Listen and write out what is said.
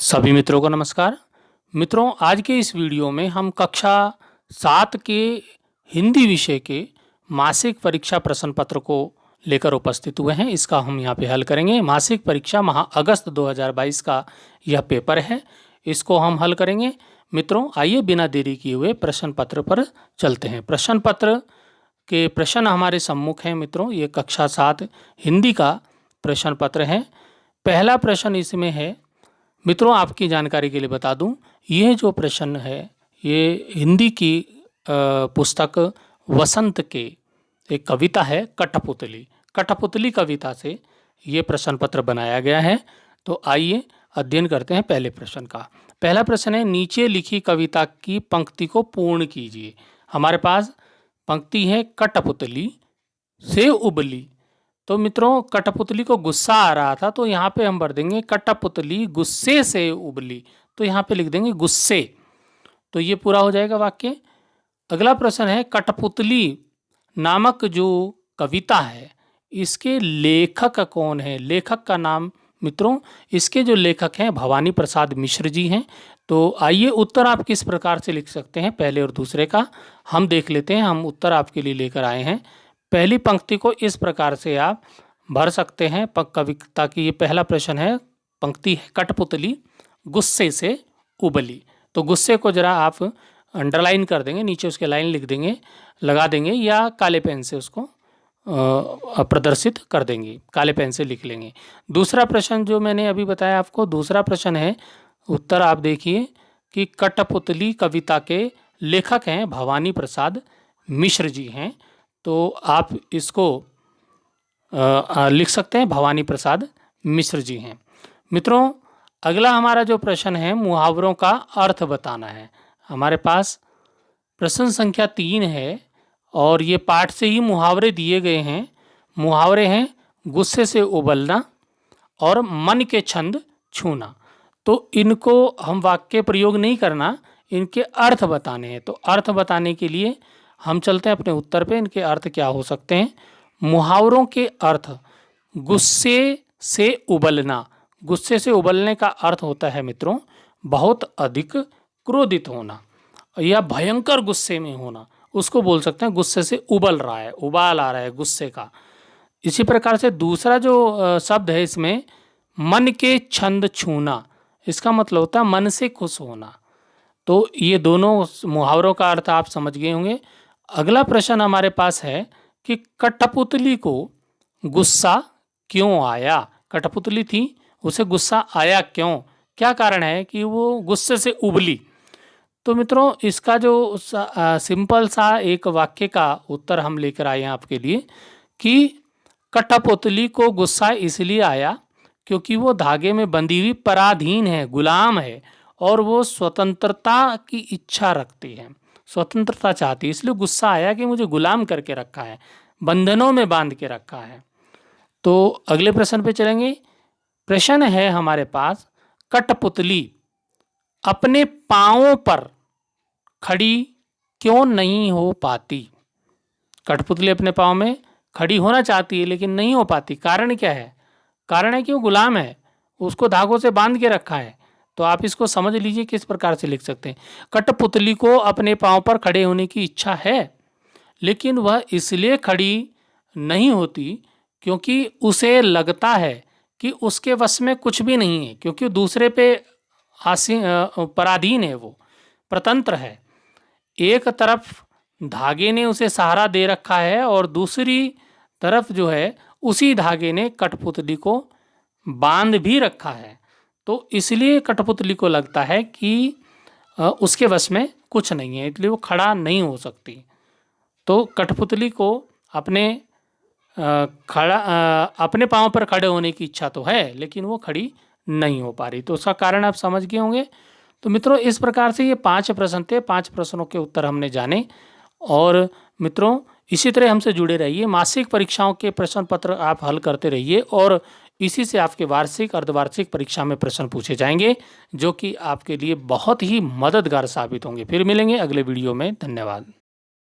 सभी मित्रों को नमस्कार। मित्रों, आज के इस वीडियो में हम कक्षा 7 के हिंदी विषय के मासिक परीक्षा प्रश्न पत्र को लेकर उपस्थित हुए हैं। इसका हम यहाँ पे हल करेंगे। मासिक परीक्षा माह अगस्त 2022 का यह पेपर है, इसको हम हल करेंगे। मित्रों, आइए बिना देरी किए हुए प्रश्न पत्र पर चलते हैं। प्रश्न पत्र के प्रश्न हमारे सम्मुख हैं। मित्रों, ये कक्षा 7 हिंदी का प्रश्न पत्र है। पहला प्रश्न इसमें है, मित्रों आपकी जानकारी के लिए बता दूं, यह जो प्रश्न है ये हिंदी की पुस्तक वसंत के एक कविता है कठपुतली। कठपुतली कविता से ये प्रश्न पत्र बनाया गया है। तो आइए अध्ययन करते हैं पहले प्रश्न का। पहला प्रश्न है, नीचे लिखी कविता की पंक्ति को पूर्ण कीजिए। हमारे पास पंक्ति है, कठपुतली से उबली। तो मित्रों, कठपुतली को गुस्सा आ रहा था, तो यहाँ पे हम भर देंगे कठपुतली गुस्से से उबली। तो यहाँ पे लिख देंगे गुस्से। तो ये पूरा हो जाएगा वाक्य। अगला प्रश्न है, कठपुतली नामक जो कविता है इसके लेखक कौन है? लेखक का नाम मित्रों, इसके जो लेखक हैं भवानी प्रसाद मिश्र जी हैं। तो आइए उत्तर आप किस प्रकार से लिख सकते हैं पहले और दूसरे का हम देख लेते हैं। हम उत्तर आपके लिए लेकर आए हैं। पहली पंक्ति को इस प्रकार से आप भर सकते हैं कविता की। ये पहला प्रश्न है, पंक्ति है, कठपुतली गुस्से से उबली। तो गुस्से को जरा आप अंडरलाइन कर देंगे, नीचे उसके लाइन लिख देंगे, लगा देंगे, या काले पेन से उसको प्रदर्शित कर देंगे, काले पेन से लिख लेंगे। दूसरा प्रश्न जो मैंने अभी बताया आपको, दूसरा प्रश्न है, उत्तर आप देखिए कि कठपुतली कविता के लेखक हैं भवानी प्रसाद मिश्र जी हैं। तो आप इसको लिख सकते हैं, भवानी प्रसाद मिश्र जी हैं। मित्रों, अगला हमारा जो प्रश्न है, मुहावरों का अर्थ बताना है। हमारे पास प्रश्न संख्या 3 है और ये पाठ से ही मुहावरे दिए गए हैं। मुहावरे हैं, गुस्से से उबलना और मन के छंद छूना। तो इनको हम वाक्य प्रयोग नहीं करना, इनके अर्थ बताने हैं। तो अर्थ बताने के लिए हम चलते हैं अपने उत्तर पे। इनके अर्थ क्या हो सकते हैं? मुहावरों के अर्थ, गुस्से से उबलना। गुस्से से उबलने का अर्थ होता है मित्रों, बहुत अधिक क्रोधित होना या भयंकर गुस्से में होना, उसको बोल सकते हैं गुस्से से उबल रहा है, उबाल आ रहा है गुस्से का। इसी प्रकार से दूसरा जो शब्द है इसमें, मन के छंद छूना, इसका मतलब होता है मन से खुश होना। तो ये दोनों मुहावरों का अर्थ आप समझ गए होंगे। अगला प्रश्न हमारे पास है कि कठपुतली को गुस्सा क्यों आया? कठपुतली थी, उसे गुस्सा आया क्यों? क्या कारण है कि वो गुस्से से उबली? तो मित्रों, इसका जो सिंपल सा एक वाक्य का उत्तर हम लेकर आए हैं आपके लिए कि कठपुतली को गुस्सा इसलिए आया क्योंकि वो धागे में बंधी हुई पराधीन है, गुलाम है, और वो स्वतंत्रता की इच्छा रखती है, स्वतंत्रता चाहती है। इसलिए गुस्सा आया कि मुझे गुलाम करके रखा है, बंधनों में बांध के रखा है। तो अगले प्रश्न पे चलेंगे। प्रश्न है हमारे पास, कठपुतली अपने पांवों पर खड़ी क्यों नहीं हो पाती? कठपुतली अपने पांव में खड़ी होना चाहती है लेकिन नहीं हो पाती। कारण क्या है? कारण है कि वो गुलाम है, उसको धागों से बांध के रखा है। तो आप इसको समझ लीजिए किस प्रकार से लिख सकते हैं। कठपुतली को अपने पांव पर खड़े होने की इच्छा है, लेकिन वह इसलिए खड़ी नहीं होती क्योंकि उसे लगता है कि उसके वश में कुछ भी नहीं है, क्योंकि दूसरे पे पराधीन है, वो प्रतंत्र है। एक तरफ धागे ने उसे सहारा दे रखा है और दूसरी तरफ जो है उसी धागे ने कठपुतली को बांध भी रखा है। तो इसलिए कठपुतली को लगता है कि उसके वश में कुछ नहीं है, इसलिए वो खड़ा नहीं हो सकती। तो कठपुतली को अपने अपने पांव पर खड़े होने की इच्छा तो है, लेकिन वो खड़ी नहीं हो पा रही। तो उसका कारण आप समझ गए होंगे। तो मित्रों, इस प्रकार से ये 5 प्रश्न थे, 5 प्रश्नों के उत्तर हमने जाने। और मित्रों, इसी तरह हमसे जुड़े रहिए, मासिक परीक्षाओं के प्रश्न पत्र आप हल करते रहिए और इसी से आपके वार्षिक अर्धवार्षिक परीक्षा में प्रश्न पूछे जाएंगे, जो कि आपके लिए बहुत ही मददगार साबित होंगे। फिर मिलेंगे अगले वीडियो में। धन्यवाद।